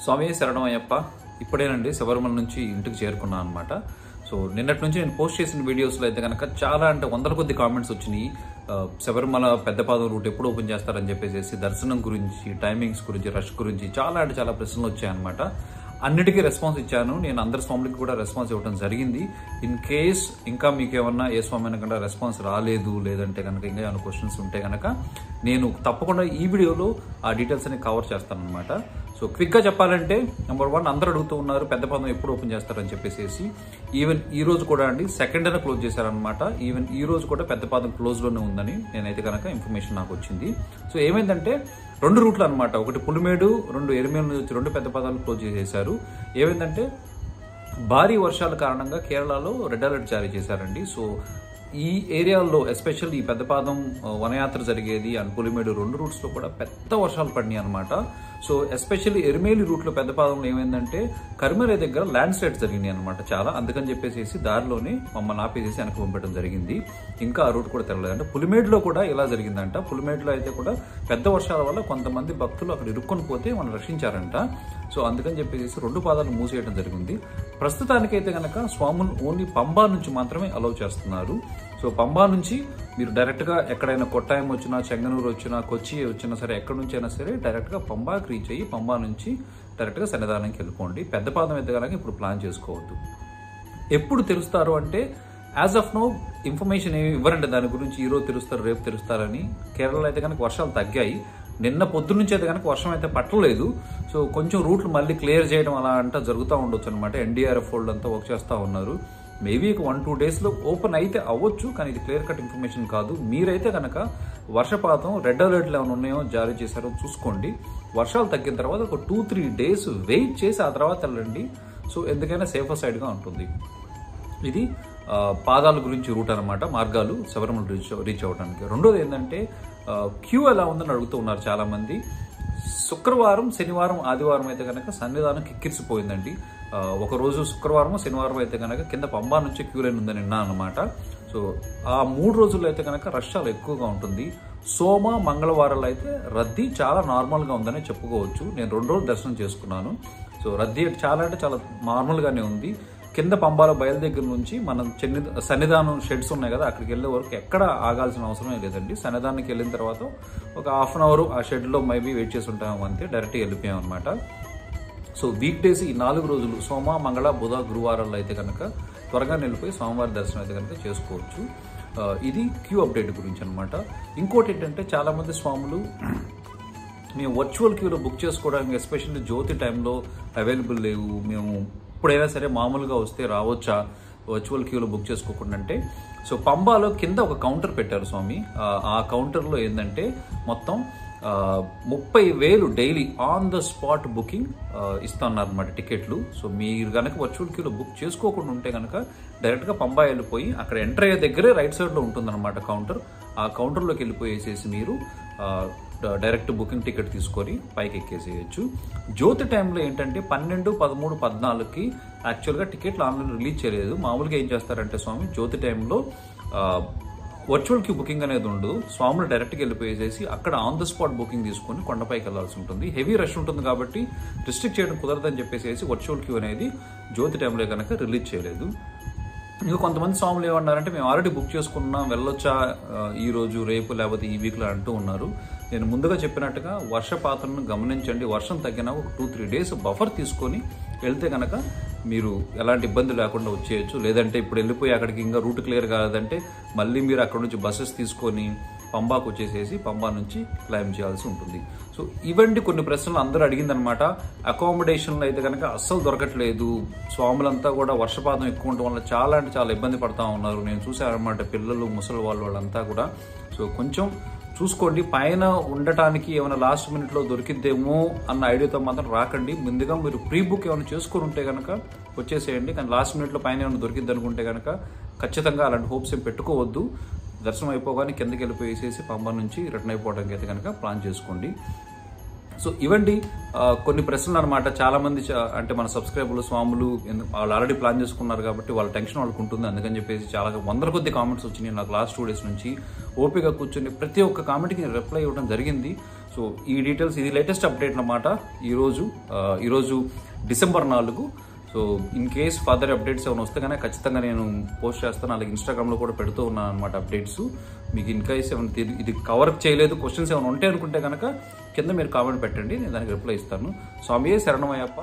స్వామి శరణమయ్యప్ప. ఇప్పుడేనండి శబరిమల నుంచి ఇంటికి చేరుకున్నాను అనమాట. సో నిన్నటి నుంచి నేను పోస్ట్ చేసిన వీడియోస్లో అయితే కనుక చాలా అంటే వందల కొద్ది కామెంట్స్ వచ్చినాయి. శబరిమల పెద్దపాదం రూట్ ఎప్పుడు ఓపెన్ చేస్తారని చెప్పేసి, దర్శనం గురించి, టైమింగ్స్ గురించి, రష్ గురించి చాలా అంటే చాలా ప్రశ్నలు వచ్చాయన్నమాట. అన్నిటికీ రెస్పాన్స్ ఇచ్చాను. నేను అందరి స్వాములకి కూడా రెస్పాన్స్ ఇవ్వడం జరిగింది. ఇన్ కేస్ ఇంకా మీకు ఏమన్నా ఏ స్వామి అయినా రెస్పాన్స్ రాలేదు, లేదంటే కనుక ఇంకా ఏమైనా క్వశ్చన్స్ ఉంటే కనుక నేను తప్పకుండా ఈ వీడియోలో ఆ డీటెయిల్స్ అన్ని కవర్ చేస్తాను అనమాట. సో క్విక్గా చెప్పాలంటే, నెంబర్ 1, అందరూ అడుగుతూ ఉన్నారు పెద్దపాదం ఎప్పుడు ఓపెన్ చేస్తారని చెప్పేసి. ఈవెన్ ఈ రోజు కూడా అండి 2nd క్లోజ్ చేశారనమాట. ఈవెన్ ఈ రోజు కూడా పెద్దపాదం క్లోజ్లోనే ఉందని నేనైతే కనుక ఇన్ఫర్మేషన్ నాకు వచ్చింది. సో ఏమైందంటే 2 రూట్లు అనమాట. ఒకటి పులిమేడు, 2 ఎరిమేలు నుంచి 2 పెద్దపాదాలు క్లోజ్ చేసేశారు. ఏమైందంటే భారీ వర్షాల కారణంగా కేరళలో రెడ్ అలర్ట్ జారీ చేశారండి. సో ఈ ఏరియాల్లో ఎస్పెషల్లీ ఈ పెద్దపాదం వనయాత్ర జరిగేది అండ్ పులిమేడు 2 రూట్స్లో కూడా పెద్ద వర్షాలు పడినాయి అనమాట. సో ఎస్పెషల్లీ ఎరిమేలి రూట్లో పెద్దపాదంలో ఏమైందంటే కరిమేలి దగ్గర ల్యాండ్ స్లైడ్స్ జరిగినాయి అనమాట చాలా. అందుకని చెప్పేసి దారిలోనే మమ్మల్ని ఆపేసేసి వెనక్కి పంపడం జరిగింది. ఇంకా ఆ రూట్ కూడా తెరలేదు. అంటే పులిమేడులో కూడా ఇలా జరిగిందంట. పులిమేడులో అయితే కూడా పెద్ద వర్షాల వల్ల కొంతమంది భక్తులు అక్కడ ఇరుక్కొని పోతే మనం రక్షించారంట. సో అందుకని చెప్పేసి 2 పాదాలు మూసేయడం జరిగింది. ప్రస్తుతానికైతే కనుక స్వాములు ఓన్లీ పంబా నుంచి మాత్రమే అలౌ చేస్తున్నారు. సో పంబా నుంచి మీరు డైరెక్ట్గా ఎక్కడైనా కొట్టాయం వచ్చినా, చెంగనూరు వచ్చినా, కొచ్చి వచ్చినా సరే, ఎక్కడి నుంచి అయినా సరే డైరెక్ట్గా పంబాకి రీచ్ అయ్యి పంబా నుంచి డైరెక్ట్గా సన్నిధానానికి వెళ్ళిపోండి. పెద్దపాదం అయితే కనుక ఇప్పుడు ప్లాన్ చేసుకోవద్దు. ఎప్పుడు తెరుస్తారు అంటే యాజ్ ఆఫ్ నో ఇన్ఫర్మేషన్ ఏమి ఇవ్వరండి దాని గురించి. ఈరోజు తెరుస్తారు, రేపు తెరుస్తారని. కేరళలో అయితే కనుక వర్షాలు తగ్గాయి. నిన్న పొద్దున్న నుంచి అయితే కనుక వర్షం అయితే పట్టలేదు. సో కొంచెం రూట్లు మళ్ళీ క్లియర్ చేయడం అలా అంతా జరుగుతూ ఉండొచ్చు అనమాట. ఎన్డీఆర్ఎఫ్ వాళ్ళు అంతా వర్క్ చేస్తూ ఉన్నారు. మేబీ 1-2 డేస్లో ఓపెన్ అయితే అవ్వచ్చు, కానీ ఇది క్లియర్ కట్ ఇన్ఫర్మేషన్ కాదు. మీరైతే కనుక వర్షపాతం రెడ్ అలర్ట్లు ఏమైనా ఉన్నాయో జారీ చేశారో చూసుకోండి. వర్షాలు తగ్గిన తర్వాత ఒక 2-3 డేస్ వెయిట్ చేసి ఆ తర్వాత వెళ్ళండి. సో ఎందుకైనా సేఫర్ సైడ్గా ఉంటుంది. ఇది పాదాల గురించి రూట్ అనమాట, మార్గాలు శబరిమల రీచ్ అవ్వడానికి. రెండోది ఏంటంటే క్యూ ఎలా ఉందని అడుగుతూ ఉన్నారు చాలామంది. శుక్రవారం, శనివారం, ఆదివారం అయితే కనుక సన్నిధానం కిక్కిరిసిపోయిందండి. ఒకరోజు శుక్రవారం, శనివారం అయితే కనుక కింద పంబా నుంచి క్యూ లైన్ ఉందని విన్నాను అనమాట. సో ఆ 3 రోజుల్లో అయితే కనుక రష్ చాలా ఎక్కువగా ఉంటుంది. సోమ, మంగళవారాలు అయితే రద్దీ చాలా నార్మల్గా ఉందని చెప్పుకోవచ్చు. నేను 2 రోజులు దర్శనం చేసుకున్నాను. సో రద్దీ చాలా అంటే చాలా నార్మల్గానే ఉంది. కింద పంబాల బయలు దగ్గర నుంచి మనం సన్నిధానం షెడ్స్ ఉన్నాయి కదా, అక్కడికి వెళ్ళే వరకు ఎక్కడ ఆగాల్సిన అవసరమే లేదండి. సన్నిధానానికి వెళ్ళిన తర్వాత ఒక హాఫ్ అన్ అవర్ ఆ షెడ్లో మేబీ వెయిట్ చేసి ఉంటాము అంతే, డైరెక్ట్గా వెళ్ళిపోయాం అనమాట. సో వీక్ డేస్ ఈ 4 రోజులు సోమ, మంగళ, బుధ, గురువారాల్లో అయితే కనుక త్వరగా వెళ్ళిపోయి స్వామివారి దర్శనం అయితే కనుక చేసుకోవచ్చు. ఇది క్యూ అప్డేట్ గురించి అనమాట. ఇంకోటి ఏంటంటే చాలామంది స్వాములు మేము వర్చువల్ క్యూలో బుక్ చేసుకోవడానికి ఎస్పెషల్లీ జ్యోతి టైంలో అవైలబుల్ లేవు, మేము ఎప్పుడైనా సరే మామూలుగా వస్తే రావచ్చా వర్చువల్ క్యూలో బుక్ చేసుకోకుండా అంటే, సో పంబాలో కింద ఒక కౌంటర్ పెట్టారు స్వామి. ఆ కౌంటర్లో ఏంటంటే మొత్తం 30,000 daily on the spot booking ఇస్తున్నారు అనమాట టికెట్లు. సో మీరు కనుక వర్చువల్ క్యూలో బుక్ చేసుకోకుండా ఉంటే కనుక డైరెక్ట్గా పంబా వెళ్ళిపోయి అక్కడ ఎంటర్ అయ్యే దగ్గరే రైట్ సైడ్లో ఉంటుందన్నమాట కౌంటర్. ఆ కౌంటర్లోకి వెళ్ళిపోయేసేసి మీరు డైరెక్ట్ బుకింగ్ టికెట్ తీసుకొని పైకి ఎక్కేసేయచ్చు. జ్యోతి టైంలో ఏంటంటే 12, 13, 14కి యాక్చువల్గా టికెట్లు ఆన్లైన్ రిలీజ్ చేయలేదు. మామూలుగా ఏం చేస్తారంటే స్వామి జ్యోతి టైంలో వర్చువల్ క్యూ బుకింగ్ అనేది ఉండదు. స్వాములు డైరెక్ట్గా వెళ్ళిపోయేసేసి అక్కడ ఆన్ ద స్పాట్ బుకింగ్ తీసుకొని కొండపైకి వెళ్లాల్సి ఉంటుంది. హెవీ రష్ ఉంటుంది కాబట్టి రిస్ట్రిక్ట్ చేయడం కుదరదని చెప్పేసి వర్చువల్ క్యూ అనేది జ్యోతి టైంలో కనుక రిలీజ్ చేయలేదు. ఇంకా కొంతమంది స్వాములు ఏమన్నారంటే మేము ఆల్రెడీ బుక్ చేసుకున్నాం, వెళ్ళొచ్చా ఈ రోజు, రేపు, లేకపోతే ఈ వీక్లో అంటూ ఉన్నారు. నేను ముందుగా చెప్పినట్టుగా వర్షపాతంను గమనించండి. వర్షం తగ్గినా ఒక 2-3 డేస్ బఫర్ తీసుకొని వెళ్తే కనుక మీరు ఎలాంటి ఇబ్బంది లేకుండా వచ్చేయచ్చు. లేదంటే ఇప్పుడు వెళ్ళిపోయి అక్కడికి ఇంకా రూట్ క్లియర్ కాదంటే మళ్ళీ మీరు అక్కడ నుంచి బస్సెస్ తీసుకొని పంబాకు వచ్చేసేసి పంబా నుంచి క్లైమ్ చేయాల్సి ఉంటుంది. సో ఇవండి కొన్ని ప్రశ్నలు అందరూ అడిగిందనమాట. అకామిడేషన్లో అయితే కనుక అస్సలు దొరకట్లేదు. స్వాములంతా కూడా వర్షపాతం ఎక్కువ ఉండటం వల్ల చాలా అంటే చాలా ఇబ్బంది పడతా ఉన్నారు. నేను చూసానమాట, పిల్లలు, ముసలి వాళ్ళంతా కూడా. సో కొంచెం చూసుకోండి. పైన ఉండటానికి ఏమైనా లాస్ట్ మినిట్లో దొరికిద్దేమో అన్న ఐడియాతో మాత్రం రాకండి. ముందుగా మీరు ప్రీ బుక్ ఏమైనా చేసుకుని ఉంటే కనుక వచ్చేసేయండి. కానీ లాస్ట్ మినిట్లో పైన ఏమైనా దొరికిద్ది అనుకుంటే కనుక ఖచ్చితంగా అలాంటి హోప్స్ ఏం పెట్టుకోవద్దు. దర్శనం అయిపోగానే కిందకి వెళ్ళిపోయేసేసి పంబా నుంచి రిటర్న్ అయిపోవడానికి అయితే కనుక ప్లాన్ చేసుకోండి. సో ఇవండి కొన్ని ప్రశ్నలు అనమాట. చాలా మంది అంటే మన సబ్స్క్రైబర్లు, స్వాములు వాళ్ళు ఆల్రెడీ ప్లాన్ చేసుకున్నారు కాబట్టి వాళ్ళ టెన్షన్ వాళ్ళకు ఉంటుంది. అందుకని చెప్పేసి చాలా వందల కొద్ది కామెంట్స్ వచ్చినాయి నాకు లాస్ట్ 2 డేస్ నుంచి. ఓపిక కూర్చొని ప్రతి ఒక్క కామెంట్కి నేను రిప్లై ఇవ్వడం జరిగింది. సో ఈ డీటెయిల్స్, ఇది లేటెస్ట్ అప్డేట్ అన్నమాట. ఈరోజు December 4. So in case further updates ఏమైనా వస్తే కనుక ఖచ్చితంగా నేను పోస్ట్ చేస్తాను. అలాగే ఇన్స్టాగ్రామ్లో కూడా పెడుతూ ఉన్నాను అనమాట అప్డేట్స్. మీకు ఇన్ కేస్ ఏమైనా ఇది కవర్ చేయలేదు, క్వశ్చన్స్ ఏమైనా ఉంటే అనుకుంటే కనుక కింద మీరు కామెంట్ పెట్టండి, నేను దానికి రిప్లై ఇస్తాను. స్వామియే శరణమయ్యప్ప.